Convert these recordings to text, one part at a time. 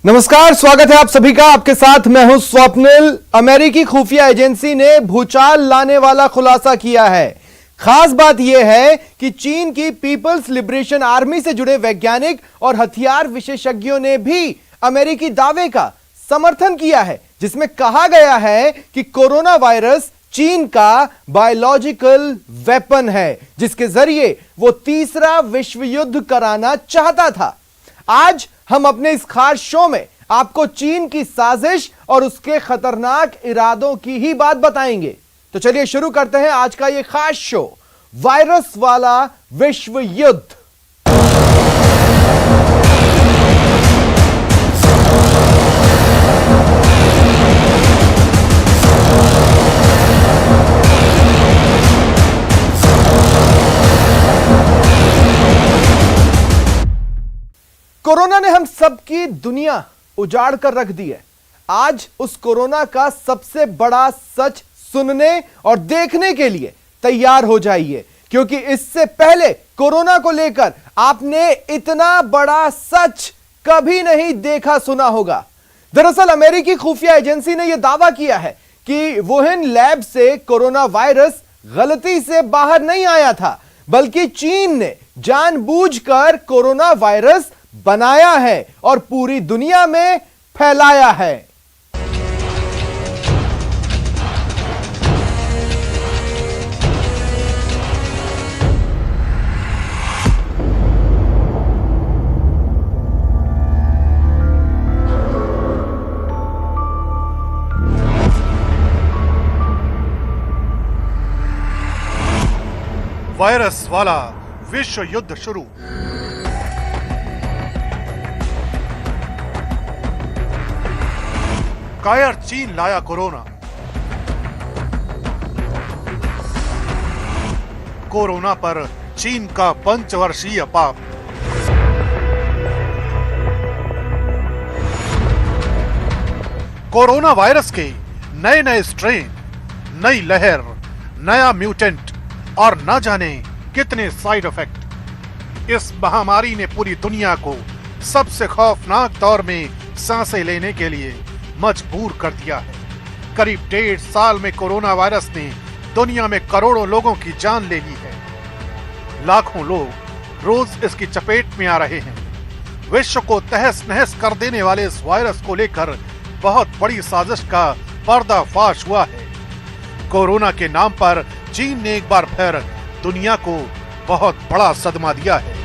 नमस्कार, स्वागत है आप सभी का। आपके साथ मैं हूं स्वप्निल। अमेरिकी खुफिया एजेंसी ने भूचाल लाने वाला खुलासा किया है। खास बात यह है कि चीन की पीपल्स लिबरेशन आर्मी से जुड़े वैज्ञानिक और हथियार विशेषज्ञों ने भी अमेरिकी दावे का समर्थन किया है, जिसमें कहा गया है कि कोरोना वायरस चीन का बायोलॉजिकल वेपन है, जिसके जरिए वो तीसरा विश्व युद्ध कराना चाहता था। आज हम अपने इस खास शो में आपको चीन की साजिश और उसके खतरनाक इरादों की ही बात बताएंगे। तो चलिए शुरू करते हैं आज का ये खास शो, वायरस वाला विश्व युद्ध। कोरोना ने हम सबकी दुनिया उजाड़ कर रख दी है। आज उस कोरोना का सबसे बड़ा सच सुनने और देखने के लिए तैयार हो जाइए, क्योंकि इससे पहले कोरोना को लेकर आपने इतना बड़ा सच कभी नहीं देखा सुना होगा। दरअसल अमेरिकी खुफिया एजेंसी ने यह दावा किया है कि वुहान लैब से कोरोना वायरस गलती से बाहर नहीं आया था, बल्कि चीन ने जानबूझकर कोरोना वायरस बनाया है और पूरी दुनिया में फैलाया है। वायरस वाला विश्व युद्ध शुरू। कायर चीन लाया कोरोना। कोरोना पर चीन का पंचवर्षीय पाप। कोरोना वायरस के नए नए स्ट्रेन, नई लहर, नया म्यूटेंट और न जाने कितने साइड इफेक्ट। इस महामारी ने पूरी दुनिया को सबसे खौफनाक दौर में सांसें लेने के लिए मजबूर कर दिया है। करीब 1.5 साल में कोरोना वायरस ने दुनिया में करोड़ों लोगों की जान ले ली है। लाखों लोग रोज इसकी चपेट में आ रहे हैं। विश्व को तहस नहस कर देने वाले इस वायरस को लेकर बहुत बड़ी साजिश का पर्दाफाश हुआ है। कोरोना के नाम पर चीन ने एक बार फिर दुनिया को बहुत बड़ा सदमा दिया है।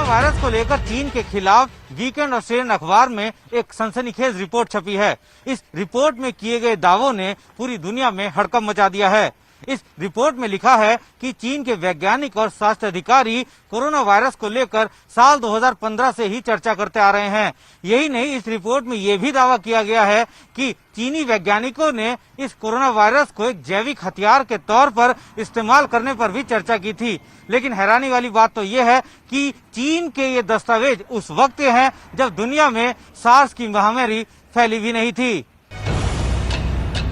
वायरस को लेकर चीन के खिलाफ वीकेंड ऑस्ट्रेलियन अखबार में एक सनसनीखेज रिपोर्ट छपी है। इस रिपोर्ट में किए गए दावों ने पूरी दुनिया में हड़कंप मचा दिया है। इस रिपोर्ट में लिखा है कि चीन के वैज्ञानिक और स्वास्थ्य अधिकारी कोरोना वायरस को लेकर साल 2015 से ही चर्चा करते आ रहे हैं। यही नहीं, इस रिपोर्ट में यह भी दावा किया गया है कि चीनी वैज्ञानिकों ने इस कोरोना वायरस को एक जैविक हथियार के तौर पर इस्तेमाल करने पर भी चर्चा की थी। लेकिन हैरानी वाली बात तो यह है कि चीन के ये दस्तावेज उस वक्त के हैं जब दुनिया में सार्स की महामारी फैली भी नहीं थी।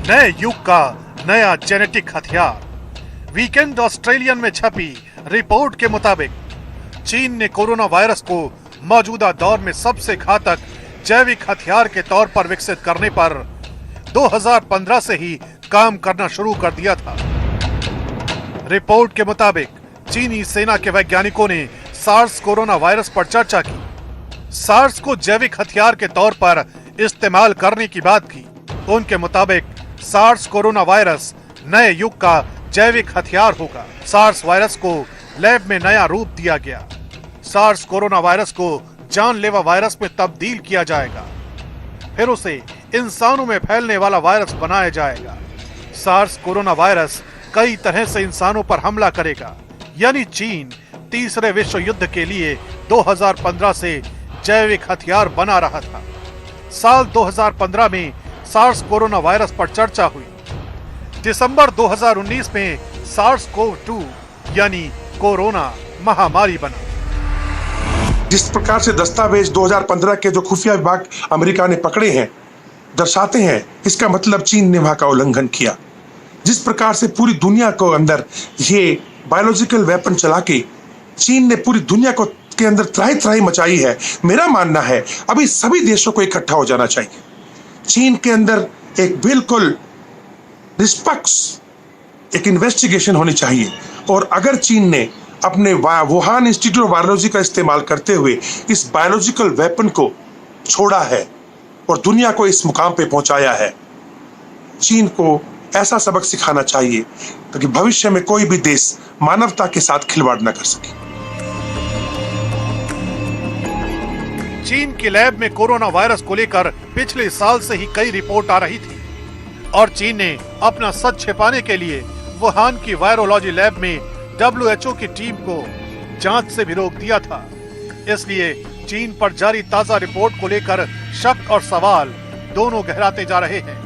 नए युग का नया जेनेटिक हथियार। वीकेंड ऑस्ट्रेलियन में छपी रिपोर्ट के मुताबिक चीन ने कोरोना वायरस को मौजूदा दौर में सबसे घातक जैविक हथियार के तौर पर विकसित करने पर 2015 से ही काम करना शुरू कर दिया था। रिपोर्ट के मुताबिक चीनी सेना के वैज्ञानिकों ने सार्स कोरोना वायरस पर चर्चा की। सार्स को जैविक हथियार के तौर पर इस्तेमाल करने की बात की। उनके मुताबिक सार्स कोरोना वायरस नए युग का जैविक हथियार होगा। सार्स वायरस को लैब में नया रूप दिया गया। सार्स कोरोना वायरस को जानलेवा वायरस में तब्दील किया जाएगा, फिर उसे इंसानों में फैलने वाला वायरस बनाया जाएगा। सार्स कोरोना वायरस कई तरह से इंसानों पर हमला करेगा। यानी चीन तीसरे विश्व युद्ध के लिए 2015 से जैविक हथियार बना रहा था। साल 2015 में सार्स कोरोना वायरस पर चर्चा हुई। दिसंबर 2019 में SARS-CoV-2 यानी कोरोना महामारी बना। जिस प्रकार से दस्तावेज 2015 के जो खुफिया विभाग अमेरिका ने पकड़े हैं दर्शाते हैं, इसका मतलब चीन ने वहां का उल्लंघन किया। जिस प्रकार से पूरी दुनिया को अंदर ये बायोलॉजिकल वेपन चला के चीन ने पूरी दुनिया को के अंदर त्राही त्राही मचाई है। मेरा मानना है अभी सभी देशों को इकट्ठा हो जाना चाहिए। चीन के अंदर एक बिल्कुल निष्पक्ष एक इन्वेस्टिगेशन होनी चाहिए, और अगर चीन ने अपने वुहान इंस्टीट्यूट ऑफ वायरोलॉजी का इस्तेमाल करते हुए इस बायोलॉजिकल वेपन को छोड़ा है और दुनिया को इस मुकाम पे पहुंचाया है, चीन को ऐसा सबक सिखाना चाहिए ताकि भविष्य में कोई भी देश मानवता के साथ खिलवाड़ न कर सके। चीन के लैब में कोरोना वायरस को लेकर पिछले साल से ही कई रिपोर्ट आ रही थी और चीन ने अपना सच छिपाने के लिए वुहान की वायरोलॉजी लैब में WHO की टीम को जांच से भी रोक दिया था। इसलिए चीन पर जारी ताजा रिपोर्ट को लेकर शक और सवाल दोनों गहराते जा रहे हैं।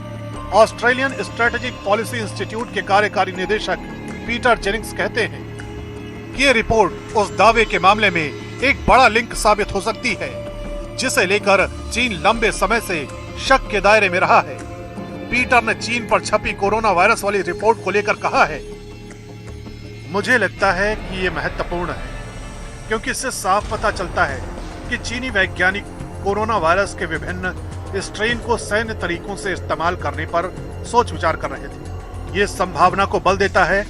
ऑस्ट्रेलियन स्ट्रेटेजिक पॉलिसी इंस्टीट्यूट के कार्यकारी निदेशक पीटर जेनिंग्स कहते हैं कि ये रिपोर्ट उस दावे के मामले में एक बड़ा लिंक साबित हो सकती है जिसे लेकर चीन लंबे समय से शक के दायरे में रहा है। पीटर ने चीन पर छपी कोरोना वायरस वाली रिपोर्ट को लेकर कहा है, मुझे लगता है कि ये महत्वपूर्ण है क्योंकि इससे साफ पता चलता है कि चीनी वैज्ञानिक कोरोना वायरस के विभिन्न स्ट्रेन को सैन्य तरीकों से इस्तेमाल करने पर सोच विचार कर रहे थे। ये संभावना को बल देता है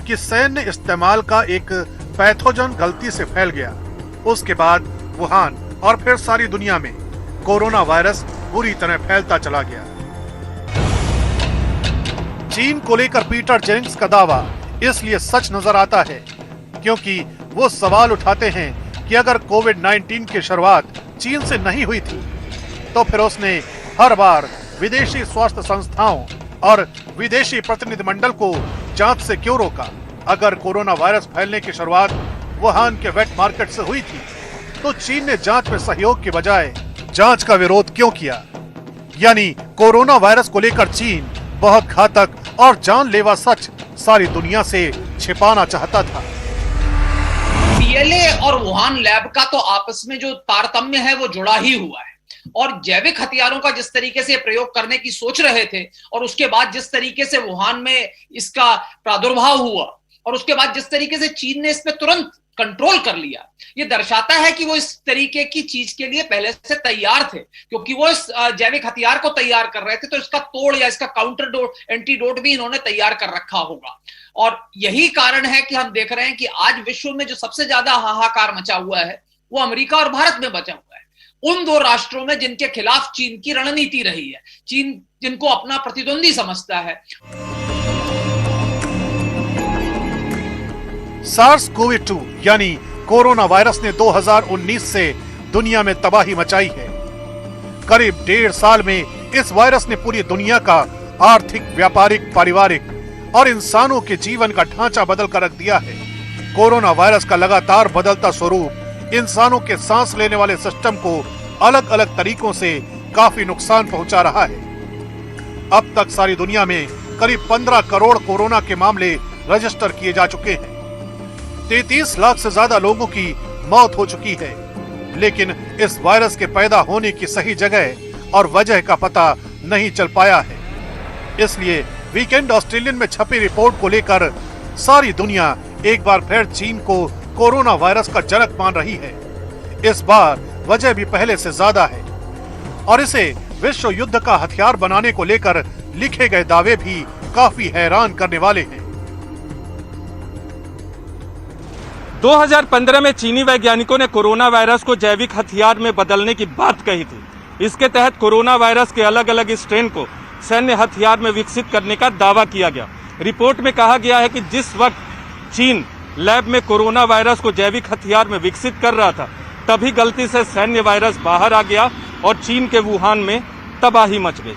कि सैन्य इस्तेमाल का एक पैथोजन गलती से फैल गया, उसके बाद वुहान और फिर सारी दुनिया में कोरोना वायरस बुरी तरह फैलता चला गया। चीन को लेकर पीटर जेनिंग्स का दावा इसलिए सच नजर आता है क्योंकि वो सवाल उठाते हैं कि अगर कोविड-19 की शुरुआत चीन से नहीं हुई थी तो फिर उसने हर बार विदेशी स्वास्थ्य संस्थाओं और विदेशी प्रतिनिधिमंडल को जांच से क्यों रोका। अगर कोरोना वायरस फैलने की शुरुआत वुहान के वेट मार्केट से हुई थी तो चीन ने जांच में सहयोग के बजाय जांच का विरोध क्यों किया। यानी कोरोना वायरस को लेकर चीन बहुत घातक और जानलेवा सच सारी दुनिया से छिपाना चाहता था। पीएलए और वुहान लैब का तो आपस में जो तारतम्य है वो जुड़ा ही हुआ है, और जैविक हथियारों का जिस तरीके से प्रयोग करने की सोच रहे थे और उसके बाद जिस तरीके से वुहान में इसका प्रादुर्भाव हुआ और उसके बाद जिस तरीके से चीन ने इस पे तुरंत कंट्रोल कर लिया, ये दर्शाता है कि वो इस तरीके की चीज के लिए पहले से तैयार थे, क्योंकि वो इस जैविक हथियार को तैयार कर रहे थे तो इसका तोड़ या इसका काउंटर एंटीडोट भी इन्होंने तैयार कर रखा होगा। और यही कारण है कि हम देख रहे हैं कि आज विश्व में जो सबसे ज्यादा हाहाकार मचा हुआ है वो अमेरिका और भारत में बचा हुआ है, उन दो राष्ट्रों में जिनके खिलाफ चीन की रणनीति रही है, चीन जिनको अपना प्रतिद्वंदी समझता है। SARS-CoV-2 यानी कोरोना वायरस ने 2019 से दुनिया में तबाही मचाई है। करीब 1.5 साल में इस वायरस ने पूरी दुनिया का आर्थिक, व्यापारिक, पारिवारिक और इंसानों के जीवन का ढांचा बदल कर रख दिया है। कोरोना वायरस का लगातार बदलता स्वरूप इंसानों के सांस लेने वाले सिस्टम को अलग अलग तरीकों से काफी नुकसान पहुंचा रहा है। अब तक सारी दुनिया में करीब 15 करोड़ कोरोना के मामले रजिस्टर किए जा चुके हैं। 33 लाख से ज्यादा लोगों की मौत हो चुकी है, लेकिन इस वायरस के पैदा होने की सही जगह और वजह का पता नहीं चल पाया है। इसलिए वीकेंड ऑस्ट्रेलियन में छपी रिपोर्ट को लेकर सारी दुनिया एक बार फिर चीन को कोरोना वायरस का जनक मान रही है। इस बार वजह भी पहले से ज्यादा है और इसे विश्व युद्ध का हथियार बनाने को लेकर लिखे गए दावे भी काफी हैरान करने वाले हैं। 2015 में चीनी वैज्ञानिकों ने कोरोना वायरस को जैविक हथियार में बदलने की बात कही थी। इसके तहत कोरोना वायरस के अलग अलग स्ट्रेन को सैन्य हथियार में विकसित करने का दावा किया गया। रिपोर्ट में कहा गया है कि जिस वक्त चीन लैब में कोरोना वायरस को जैविक हथियार में विकसित कर रहा था, तभी गलती से सैन्य वायरस बाहर आ गया और चीन के वुहान में तबाही मच गई।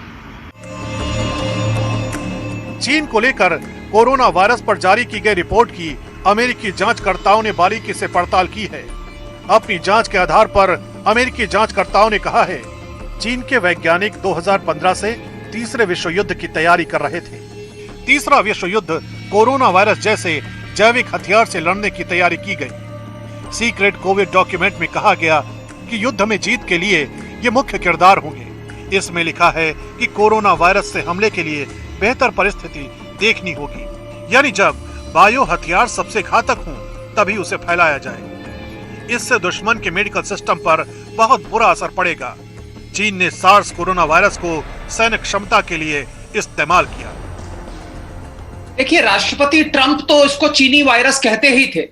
चीन को लेकर कोरोना वायरस पर जारी की गई रिपोर्ट की अमेरिकी जांचकर्ताओं ने बारीकी से पड़ताल की है। अपनी जांच के आधार पर अमेरिकी जांचकर्ताओं ने कहा है, चीन के वैज्ञानिक 2015 से तीसरे विश्व युद्ध की तैयारी कर रहे थे। तीसरा विश्व युद्ध कोरोना वायरस जैसे जैविक हथियार से लड़ने की तैयारी की गई। सीक्रेट कोविड डॉक्यूमेंट में कहा गया कि युद्ध में जीत के लिए ये मुख्य किरदार होंगे। इसमें लिखा है कि कोरोना वायरस से हमले के लिए बेहतर परिस्थिति देखनी होगी, यानी जब बायो हथियार सबसे घातक हों तभी उसे फैलाया जाए। इससे दुश्मन के मेडिकल सिस्टम पर बहुत बुरा असर पड़ेगा। चीन ने सार्स कोरोना वायरस को सैन्य क्षमता के लिए इस्तेमाल किया। देखिए, राष्ट्रपति ट्रंप तो इसको चीनी वायरस कहते ही थे,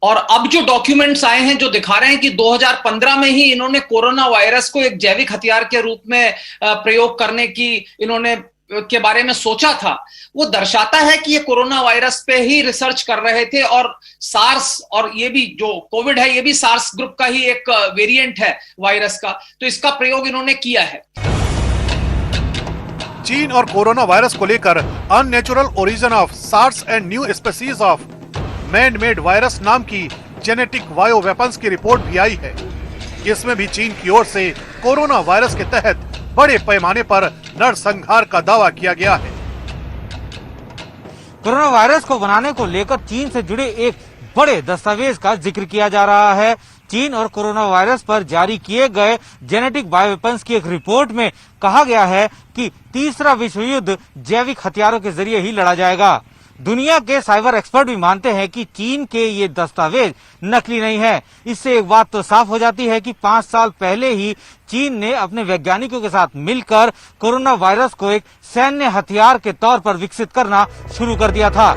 और अब जो डॉक्यूमेंट्स आए हैं जो दिखा रहे हैं कि 2015 में ही इन्होंने कोरोना वायरस को एक जैविक हथियार के रूप में प्रयोग करने की इन्होंने के बारे में सोचा था, वो दर्शाता है कि ये कोरोना वायरस पे ही रिसर्च कर रहे थे। और सार्स और ये भी जो कोविड है ये भी सार्स ग्रुप का ही एक वेरिएंट है वायरस का, तो इसका प्रयोग इन्होंने किया है। चीन और कोरोना वायरस को लेकर unnatural origin of SARS and new species of man made virus नाम की जेनेटिक बायो वेपन्स की रिपोर्ट भी आई है। इसमें भी चीन की ओर से कोरोना वायरस के तहत बड़े पैमाने पर नरसंहार का दावा किया गया है। कोरोना वायरस को बनाने को लेकर चीन से जुड़े एक बड़े दस्तावेज का जिक्र किया जा रहा है। चीन और कोरोना वायरस पर जारी किए गए जेनेटिक बायोवेपन्स की एक रिपोर्ट में कहा गया है कि तीसरा विश्व युद्ध जैविक हथियारों के जरिए ही लड़ा जाएगा। दुनिया के साइबर एक्सपर्ट भी मानते हैं कि चीन के ये दस्तावेज नकली नहीं है। इससे एक बात तो साफ हो जाती है कि 5 साल पहले ही चीन ने अपने वैज्ञानिकों के साथ मिलकर कोरोना वायरस को एक सैन्य हथियार के तौर पर विकसित करना शुरू कर दिया था।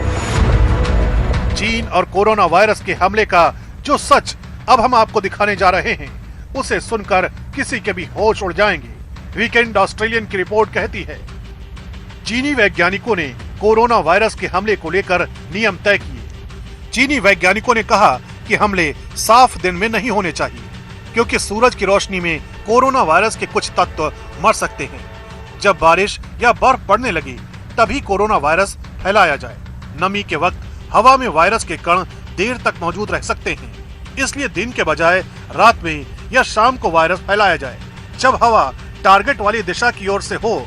चीन और कोरोना वायरस के हमले का जो सच अब हम आपको दिखाने जा रहे हैं, उसे सुनकर किसी के भी होश उड़ जाएंगे। वीकेंड ऑस्ट्रेलियन की रिपोर्ट कहती है, चीनी वैज्ञानिकों ने कोरोना वायरस के हमले को लेकर नियम तय किए। चीनी वैज्ञानिकों ने कहा कि हमले साफ दिन में नहीं होने चाहिए, क्योंकि सूरज की रोशनी में कोरोना वायरस के कुछ तत्व मर सकते हैं। जब बारिश या बर्फ पड़ने लगे तभी कोरोना वायरस फैलाया जाए। नमी के वक्त हवा में वायरस के कण देर तक मौजूद रह सकते हैं, इसलिए दिन के बजाय रात में या शाम को वायरस फैलाया जाए। जब हवा टारगेट वाली दिशा की ओर से हो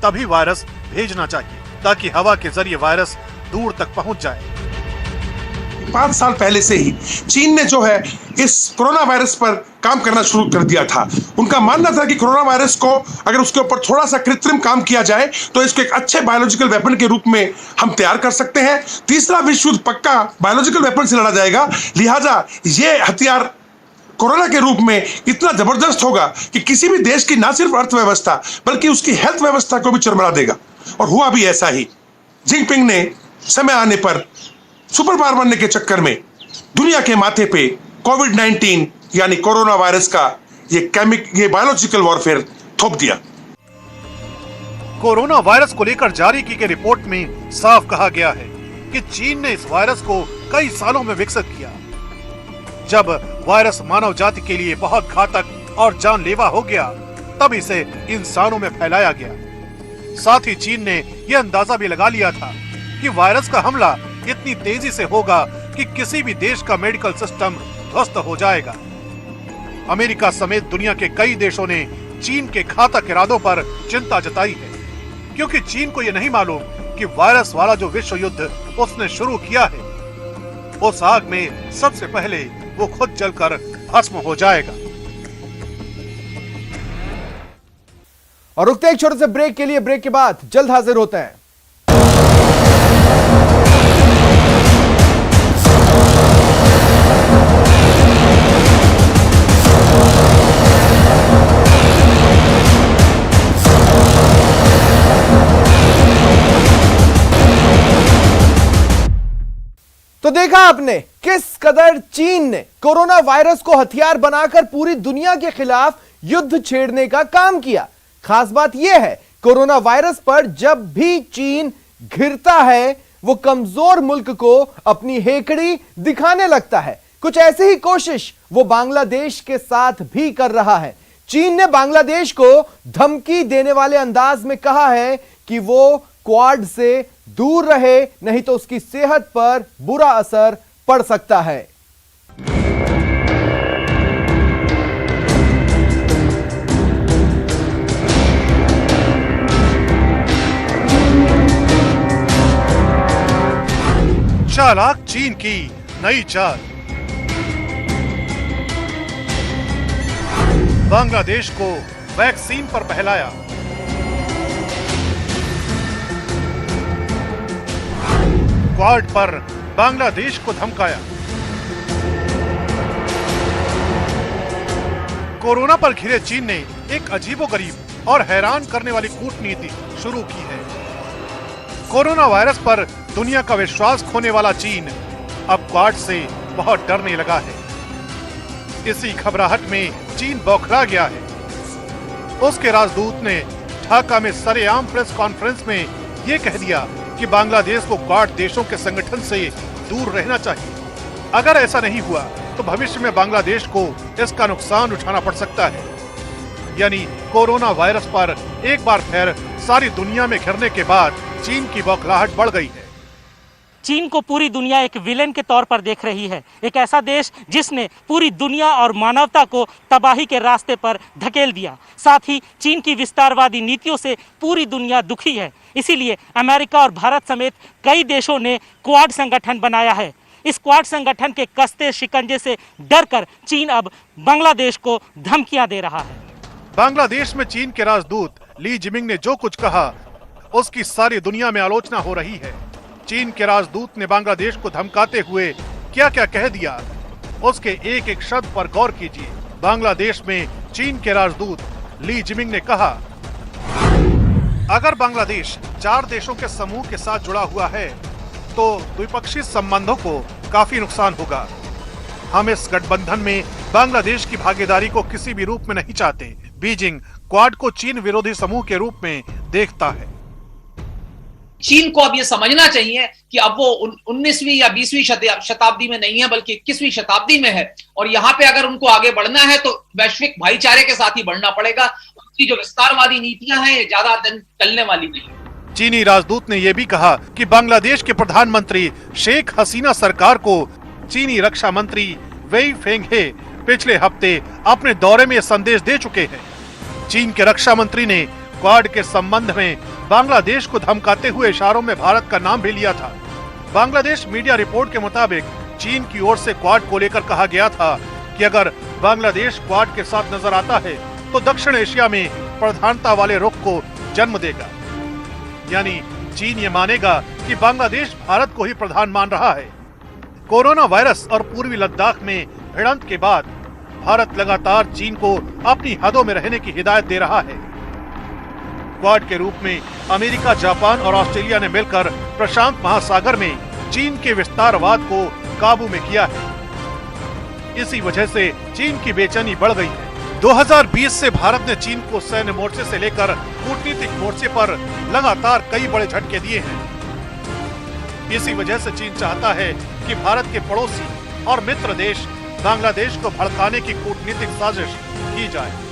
तभी वायरस भेजना चाहिए, ताकि हवा के जरिए वायरस दूर तक पहुंच जाए। 5 साल पहले से ही चीन ने जो है इस कोरोना वायरस पर काम करना शुरू कर दिया था। उनका मानना था कि कोरोना वायरस को अगर उसके ऊपर थोड़ा सा कृत्रिम काम किया जाए तो इसको एक अच्छे बायोलॉजिकल वेपन के रूप में हम तैयार कर सकते हैं। तीसरा विश्व युद्ध पक्का बायोलॉजिकल वेपन से लड़ा जाएगा, लिहाजा ये हथियार कोरोना के रूप में इतना जबरदस्त होगा कि किसी भी देश की ना सिर्फ अर्थव्यवस्था बल्कि उसकी हेल्थ व्यवस्था को भी चरमरा देगा। और हुआ भी ऐसा ही। जिनपिंग ने समय आने पर सुपर पावर बनने के चक्कर में दुनिया के माथे पे कोविड-19 यानी कोरोना वायरस का ये बायोलॉजिकल वॉरफेयर थोप दिया। कोरोना वायरस को लेकर जारी की गई रिपोर्ट में साफ कहा गया है कि चीन ने इस वायरस को कई सालों में विकसित किया। जब वायरस मानव जाति के लिए बहुत घातक और जानलेवा हो गया, तब इसे इंसानों में फैलाया गया। साथ ही चीन ने यह अंदाजा भी लगा लिया था कि वायरस का हमला इतनी तेजी से होगा कि किसी भी देश का मेडिकल सिस्टम ध्वस्त हो जाएगा। अमेरिका समेत दुनिया के कई देशों ने चीन के घातक इरादों पर चिंता जताई है, क्योंकि चीन को यह नहीं मालूम कि वायरस वाला जो विश्व युद्ध उसने शुरू किया है, उस आग में सबसे पहले वो खुद जलकर भस्म हो जाएगा। और रुकते हैं एक छोटे से ब्रेक के लिए। ब्रेक के बाद जल्द हाजिर होते हैं। तो देखा आपने किस कदर चीन ने कोरोना वायरस को हथियार बनाकर पूरी दुनिया के खिलाफ युद्ध छेड़ने का काम किया। खास बात यह है, कोरोना वायरस पर जब भी चीन घिरता है वो कमजोर मुल्क को अपनी हेकड़ी दिखाने लगता है। कुछ ऐसी ही कोशिश वो बांग्लादेश के साथ भी कर रहा है। चीन ने बांग्लादेश को धमकी देने वाले अंदाज में कहा है कि वो क्वाड से दूर रहे, नहीं तो उसकी सेहत पर बुरा असर पड़ सकता है। चालाक चीन की नई चाल। बांग्लादेश को वैक्सीन पर बहलाया। क्वाड पर बांग्लादेश को धमकाया। कोरोना पर घिरे चीन ने एक अजीबोगरीब और हैरान करने वाली कूटनीति शुरू की है। कोरोना वायरस पर दुनिया का विश्वास खोने वाला चीन अब क्वाड से बहुत डरने लगा है। इसी घबराहट में चीन बौखला गया है। उसके राजदूत ने ढाका में सरेआम प्रेस कॉन्फ्रेंस में ये कह दिया कि बांग्लादेश को क्वाड देशों के संगठन से दूर रहना चाहिए। अगर ऐसा नहीं हुआ तो भविष्य में बांग्लादेश को इसका नुकसान उठाना पड़ सकता है। यानी कोरोना वायरस पर एक बार फिर सारी दुनिया में घिरने के बाद चीन की बौखलाहट बढ़ गई है। चीन को पूरी दुनिया एक विलेन के तौर पर देख रही है, एक ऐसा देश जिसने पूरी दुनिया और मानवता को तबाही के रास्ते पर धकेल दिया। साथ ही चीन की विस्तारवादी नीतियों से पूरी दुनिया दुखी है। इसीलिए अमेरिका और भारत समेत कई देशों ने क्वाड संगठन बनाया है। इस क्वाड संगठन के कसते शिकंजे से डरकर चीन अब बांग्लादेश को धमकियां दे रहा है। बांग्लादेश में चीन के राजदूत ली जिमिंग ने जो कुछ कहा उसकी सारी दुनिया में आलोचना हो रही है। चीन के राजदूत ने बांग्लादेश को धमकाते हुए क्या क्या कह दिया, उसके एक एक शब्द पर गौर कीजिए। बांग्लादेश में चीन के राजदूत ली जिमिंग ने कहा, अगर बांग्लादेश 4 देशों के समूह के साथ जुड़ा हुआ है तो द्विपक्षीय संबंधों को काफी नुकसान होगा। हम इस गठबंधन में बांग्लादेश की भागीदारी को किसी भी रूप में नहीं चाहते। बीजिंग क्वाड को चीन विरोधी समूह के रूप में देखता है। चीन को अब ये समझना चाहिए कि अब वो 19वीं या 20वीं शताब्दी में नहीं है बल्कि 21वीं शताब्दी में है, और यहाँ पे अगर उनको आगे बढ़ना है तो वैश्विक भाईचारे के साथ ही बढ़ना पड़ेगा। उनकी जो विस्तारवादी नीतियां हैं ये ज्यादा दिन चलने वाली नहीं। चीनी राजदूत ने यह भी कहा कि बांग्लादेश के प्रधानमंत्री शेख हसीना सरकार को चीनी रक्षा मंत्री वेई फेंघे पिछले हफ्ते अपने दौरे में संदेश दे चुके हैं। चीन के रक्षा मंत्री ने क्वाड के संबंध में बांग्लादेश को धमकाते हुए इशारों में भारत का नाम भी लिया था। बांग्लादेश मीडिया रिपोर्ट के मुताबिक चीन की ओर से क्वाड को लेकर कहा गया था कि अगर बांग्लादेश क्वाड के साथ नजर आता है तो दक्षिण एशिया में प्रधानता वाले रुख को जन्म देगा। यानी चीन ये मानेगा कि बांग्लादेश भारत को ही प्रधान मान रहा है। कोरोना वायरस और पूर्वी लद्दाख में भिड़ंत के बाद भारत लगातार चीन को अपनी हदों में रहने की हिदायत दे रहा है। क्वाड के रूप में अमेरिका, जापान और ऑस्ट्रेलिया ने मिलकर प्रशांत महासागर में चीन के विस्तारवाद को काबू में किया है। इसी वजह से चीन की बेचैनी बढ़ गई है। 2020 से भारत ने चीन को सैन्य मोर्चे से लेकर कूटनीतिक मोर्चे पर लगातार कई बड़े झटके दिए हैं। इसी वजह से चीन चाहता है कि भारत के पड़ोसी और मित्र देश बांग्लादेश को भड़काने की कूटनीतिक साजिश की जाए।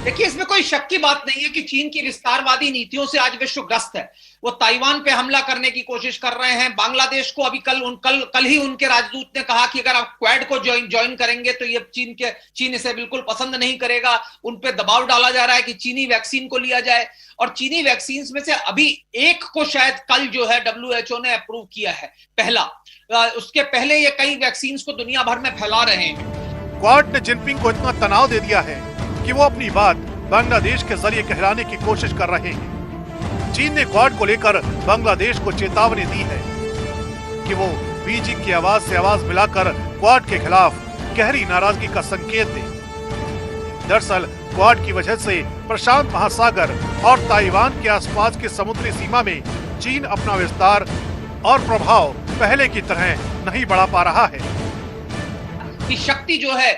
देखिए, इसमें कोई शक की बात नहीं है कि चीन की विस्तारवादी नीतियों से आज विश्व ग्रस्त है। वो ताइवान पे हमला करने की कोशिश कर रहे हैं। बांग्लादेश को अभी कल ही उनके राजदूत ने कहा कि अगर आप क्वाड को ज्वाइन करेंगे तो ये चीन इसे बिल्कुल पसंद नहीं करेगा। उन पे दबाव डाला जा रहा है कि चीनी वैक्सीन को लिया जाए, और चीनी वैक्सीन में से अभी एक को शायद कल जो है WHO ने अप्रूव किया है, पहला। उसके पहले ये कई वैक्सीन को दुनिया भर में फैला रहे हैं। क्वाड ने जिनपिंग को इतना तनाव दे दिया है कि वो अपनी बात बांग्लादेश के जरिए कहलाने की कोशिश कर रहे हैं। चीन ने क्वाड को लेकर बांग्लादेश को चेतावनी दी है कि वो बीजिंग की आवाज से आवाज मिलाकर क्वाड के खिलाफ गहरी नाराजगी का संकेत दे। दरअसल क्वाड की वजह से प्रशांत महासागर और ताइवान के आसपास की समुद्री सीमा में चीन अपना विस्तार और प्रभाव पहले की तरह नहीं बढ़ा पा रहा है। कि शक्ति जो है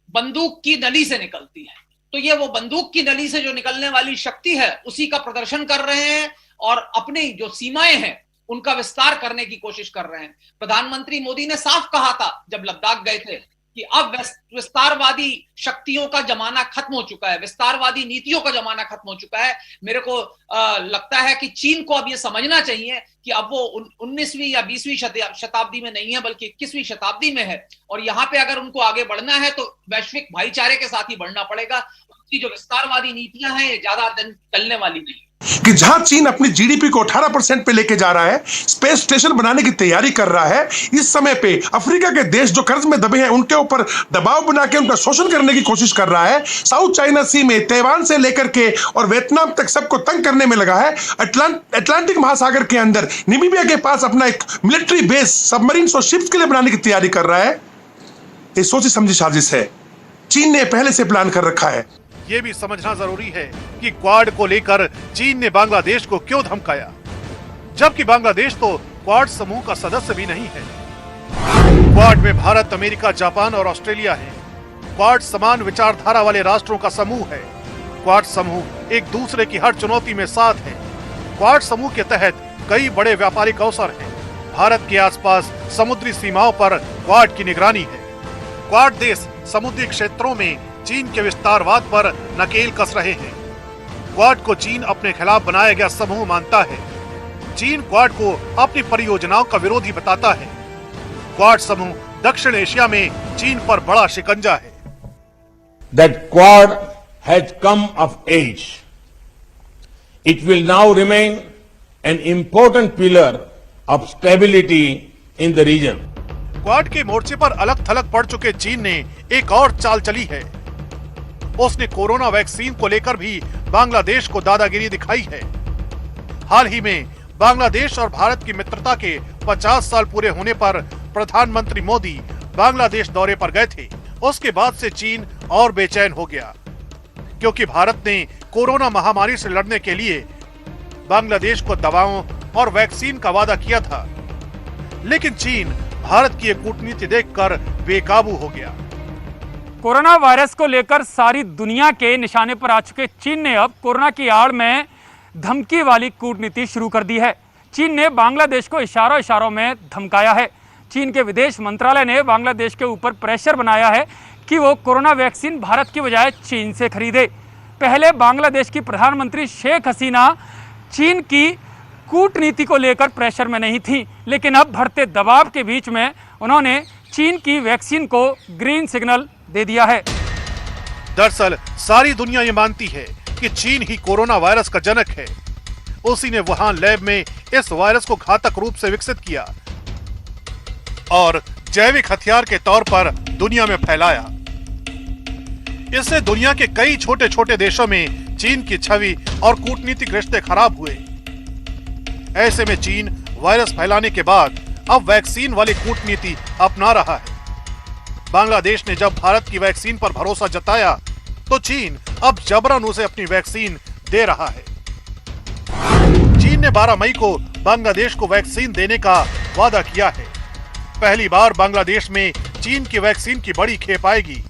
बंदूक की नली से निकलती है, तो ये वो बंदूक की नली से जो निकलने वाली शक्ति है उसी का प्रदर्शन कर रहे हैं और अपनी जो सीमाएं हैं उनका विस्तार करने की कोशिश कर रहे हैं। प्रधानमंत्री मोदी ने साफ कहा था जब लद्दाख गए थे कि अब विस्तारवादी शक्तियों का जमाना खत्म हो चुका है, विस्तारवादी नीतियों का जमाना खत्म हो चुका है। मेरे को लगता है कि चीन को अब ये समझना चाहिए कि अब वो 19वीं या 20वीं शताब्दी में नहीं है बल्कि 21वीं शताब्दी में है, और यहाँ पे अगर उनको आगे बढ़ना है तो वैश्विक भाईचारे के साथ ही बढ़ना पड़ेगा। उनकी जो विस्तारवादी नीतियां हैं ये ज्यादा दिन चलने वाली नहीं। कि जहां चीन अपनी जीडीपी को 18% पे लेके जा रहा है, स्पेस स्टेशन बनाने की तैयारी कर रहा है, इस समय पे अफ्रीका के देश जो कर्ज में दबे हैं उनके ऊपर दबाव बना के उनका शोषण करने की कोशिश कर रहा है। साउथ चाइना सी में ताइवान से लेकर के और वियतनाम तक सबको तंग करने में लगा है। अटलांटिक महासागर के अंदर नामीबिया के पास अपना एक मिलिट्री बेस सबमरीन और शिप्स के लिए बनाने की तैयारी कर रहा है। ये सोची समझी साजिश है। चीन ने पहले से प्लान कर रखा है। ये भी समझना जरूरी है कि क्वाड को लेकर चीन ने बांग्लादेश को क्यों धमकाया, जबकि बांग्लादेश तो क्वाड समूह का सदस्य भी नहीं है। क्वाड में भारत, अमेरिका, जापान और ऑस्ट्रेलिया है। क्वाड समान विचारधारा वाले राष्ट्रों का समूह है। क्वाड समूह एक दूसरे की हर चुनौती में साथ है। क्वाड समूह के तहत कई बड़े व्यापारिक अवसर हैं। भारत के आसपास समुद्री सीमाओं पर क्वाड की निगरानी है। क्वाड देश समुद्री क्षेत्रों में चीन के विस्तारवाद पर नकेल कस रहे हैं। क्वाड को चीन अपने खिलाफ बनाया गया समूह मानता है। चीन क्वाड को अपनी परियोजनाओं का विरोधी बताता है। क्वाड समूह दक्षिण एशिया में चीन पर बड़ा शिकंजा है। That Quad has come of age. It will now remain an important pillar of stability in the region. Quad के मोर्चे पर अलग थलग पड़ चुके चीन ने एक और चाल चली है। उसने कोरोना वैक्सीन को लेकर भी बांग्लादेश को दादागिरी दिखाई है। हाल ही में बांग्लादेश और भारत की मित्रता के 50 साल पूरे होने पर प्रधानमंत्री मोदी बांग्लादेश दौरे पर गए थे। उसके बाद से चीन और बेचैन हो गया, क्योंकि भारत ने कोरोना महामारी से लड़ने के लिए बांग्लादेश को दवाओं और वैक्सीन का वादा किया था। लेकिन चीन भारत की ये कूटनीति देखकर बेकाबू हो गया। कोरोना वायरस को लेकर सारी दुनिया के निशाने पर आ चुके चीन ने अब कोरोना की आड़ में धमकी वाली कूटनीति शुरू कर दी है। चीन ने बांग्लादेश को इशारों में धमकाया है। चीन के विदेश मंत्रालय ने बांग्लादेश के ऊपर प्रेशर बनाया है कि वो कोरोना वैक्सीन भारत की बजाय चीन से खरीदे। पहले बांग्लादेश की प्रधानमंत्री शेख हसीना चीन की कूटनीति को लेकर प्रेशर में नहीं थी, लेकिन अब बढ़ते दबाव के बीच में उन्होंने चीन की वैक्सीन को ग्रीन सिग्नल दे दिया है। दरअसल सारी दुनिया ये मानती है कि चीन ही कोरोना वायरस का जनक है। उसी ने वुहान लैब में इस वायरस को घातक रूप से विकसित किया और जैविक हथियार के तौर पर दुनिया में फैलाया। इससे दुनिया के कई छोटे छोटे देशों में चीन की छवि और कूटनीतिक रिश्ते खराब हुए। ऐसे में चीन वायरस फैलाने के बाद अब वैक्सीन वाली कूटनीति अपना रहा है। बांग्लादेश ने जब भारत की वैक्सीन पर भरोसा जताया तो चीन अब जबरन उसे अपनी वैक्सीन दे रहा है। चीन ने 12 मई को बांग्लादेश को वैक्सीन देने का वादा किया है। पहली बार बांग्लादेश में चीन की वैक्सीन की बड़ी खेप आएगी।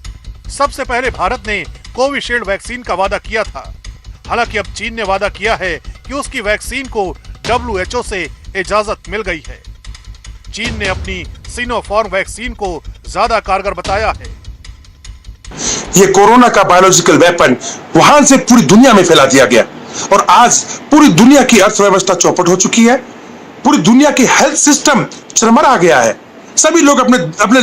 सबसे पहले भारत ने कोविशील्ड वैक्सीन का वादा किया था। हालांकि अब चीन ने वादा किया है कि उसकी वैक्सीन को WHO से इजाजत मिल गई है। चीन ने अपनी सिनोफार्म वैक्सीन को ज्यादा कारगर बताया है। ये कोरोना का बायोलॉजिकल वेपन वुहान से पूरी दुनिया में फैला दिया गया और आज पूरी दुनिया की अर्थव्यवस्था चौपट हो चुकी है। पूरी दुनिया की हेल्थ सिस्टम चरमरा गया है। सभी लोग अपने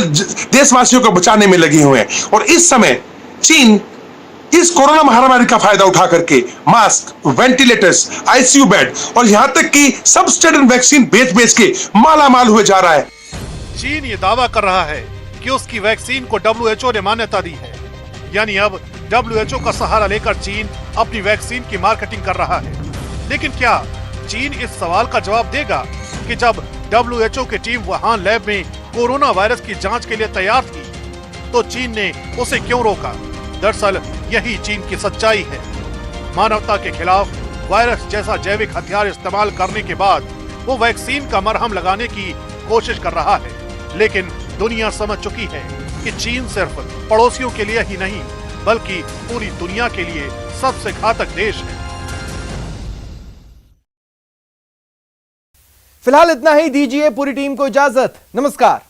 देशवासियों को बचाने में लगे हुए हैं और इस समय चीन इस कोरोना महामारी का फायदा उठा करके मास्क, वेंटिलेटर्स, ICU बेड और यहां तक कि सबस्टेंडेंट वैक्सीन बेच के मालामाल हुए जा रहा है। चीन ये दावा कर रहा है कि उसकी वैक्सीन को WHO ने मान्यता दी है, यानी अब WHO का सहारा लेकर चीन अपनी वैक्सीन की मार्केटिंग कर रहा है। लेकिन क्या चीन इस सवाल का जवाब देगा कि जब WHO की टीम वुहान लैब में कोरोना वायरस की जांच के लिए तैयार थी तो चीन ने उसे क्यों रोका? दरअसल यही चीन की सच्चाई है। मानवता के खिलाफ वायरस जैसा जैविक हथियार इस्तेमाल करने के बाद वो वैक्सीन का मरहम लगाने की कोशिश कर रहा है। लेकिन दुनिया समझ चुकी है कि चीन सिर्फ पड़ोसियों के लिए ही नहीं बल्कि पूरी दुनिया के लिए सबसे घातक देश है। फिलहाल इतना ही, दीजिए पूरी टीम को इजाजत। नमस्कार।